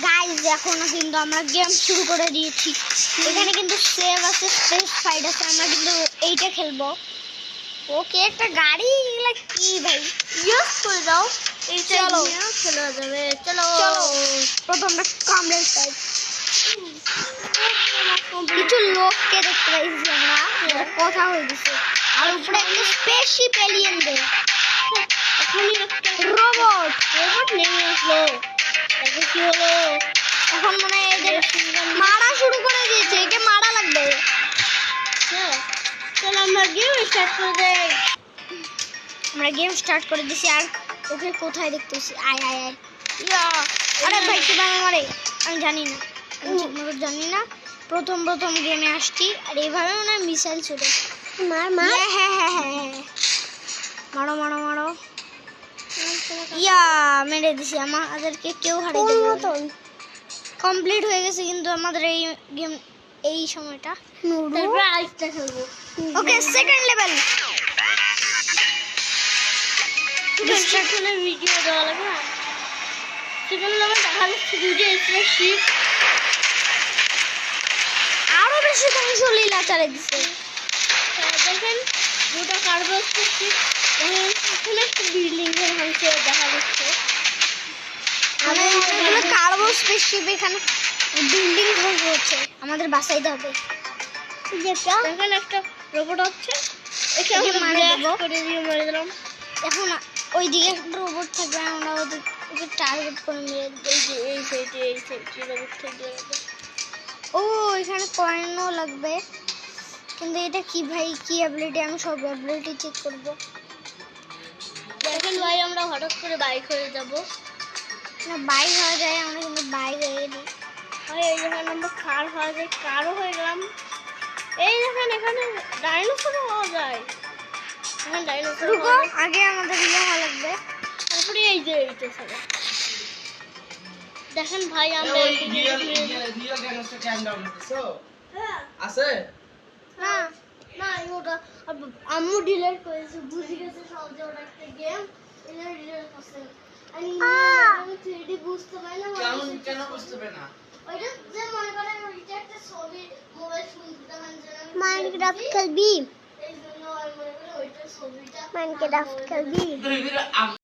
Guys এখনো কিন্তু আমরা গেম শুরু করে দিয়েছি। এখানে কিন্তু সেভ আছে, স্পেস ফাইট আছে, আমরা কিন্তু এইটা খেলবো। ওকে একটা গাড়ি, এগুলা কি ভাই? ইউজ করে দাও। চলো চলে যাবে, চলো চলো প্রথমটা কামড়ে চাই। কিছু লোককে দেখতে পাইছি আমরা, ওরা কথা হয়ে গেছে। আর উপরে একটা স্পেসশিপ এলিয়েন দে, রোবট নেমে আসলো। তারপর কি হলো? এখন মনে হয় এদের মারা শুরু করে দিয়েছে, একে মারা লাগবে। চলো আমরা গেম স্টার্ট করে দেই। আমরা গেম স্টার্ট করে দিছি। আর ওকে কোথায় দেখতেছি? আয় আয় আয়, ইয়া! আরে ভাই কিভাবে মারে আমি জানি না, আমি ঠিকমতো জানি না। প্রথম গেমে আসছি আর এইভাবে মনে হয় মিসাইল ছুটে। মার মার। হ্যাঁ হ্যাঁ হ্যাঁ হ্যাঁ, মারো মারো মারো। ইয়া মেরে দিছি, আমাদেরকে কেউ হারিয়ে দিল। কমপ্লিট হয়ে গেছে কিন্তু আমাদের এই গেম, এই সময়টা। তারপর আরেকটা খেলবো। Okay second level. সেখানে ভিডিও দেওয়া লাগবে না। সেখানে আমার দেখা যাচ্ছে দুটো স্পেসশিপ। আরো বেশি ধ্বংস লীলা চালিয়ে দিচ্ছে। দেখেন দুটো কার্বন স্পেসশিপ। দেখেন এখানে একটা বিল্ডিং এর ভাঙছে দেখা যাচ্ছে। কার্বন স্পেসশিপ, এখানে বিল্ডিং ধ্বংস হচ্ছে, আমাদের বাঁচাইতে হবে। দেখেন একটা রোবট হচ্ছে, একে একে আমরা মারে ব্লাস্ট দেবো। করে দিয়ে মেরে দিলাম। এখন ওইদিকে একটা রোবট থাকবে, আমরা ওকে টার্গেট করে মেরে দেবো। এই সাইডে রোবট থেকে ও এখানে কয়েনও লাগবে, কিন্তু এটা কি ভাই, কি অ্যাবিলিটি? আমি সব অ্যাবিলিটি চেক করব। দেখেন ভাই আমরা হঠাৎ করে বাইক হয়ে যাব। না বাইক হয়ে যায়, আমরা কিন্তু বাইক হয়ে দিই। ভাই এই যখন আমরা কার হয়ে যায়, কারও হয়ে গেলাম। এই দেখেন এখানে ডাইনোসর হওয়া যায়। এখানে ডাইনোসর রুকো, আগে আমাদের ইয়ে হওয়া লাগবে। তারপরে এই যে এইটা ছিল। দেখেন ভাই আমরা রিয়েল ডাইনোসর ক্যাম ডাউনলোড করছো? আছে? না না ওটা আম্মু ডিলিট করেছে, বুঝে গেছে সব যে ওটা একটা গেম, এটা ডিলিট করছে। আমি 3D বুঝতে পারি না। কেন বুঝতে পারে না? ওইটা যে মনে করেন ওইটা একটা ছবি মোবাইল শুনতে মানে মাইনক্রাফট খেলবি? এই জন্য আমি মনে করি ওইটা ছবিটা মাইনক্রাফট খেলবি?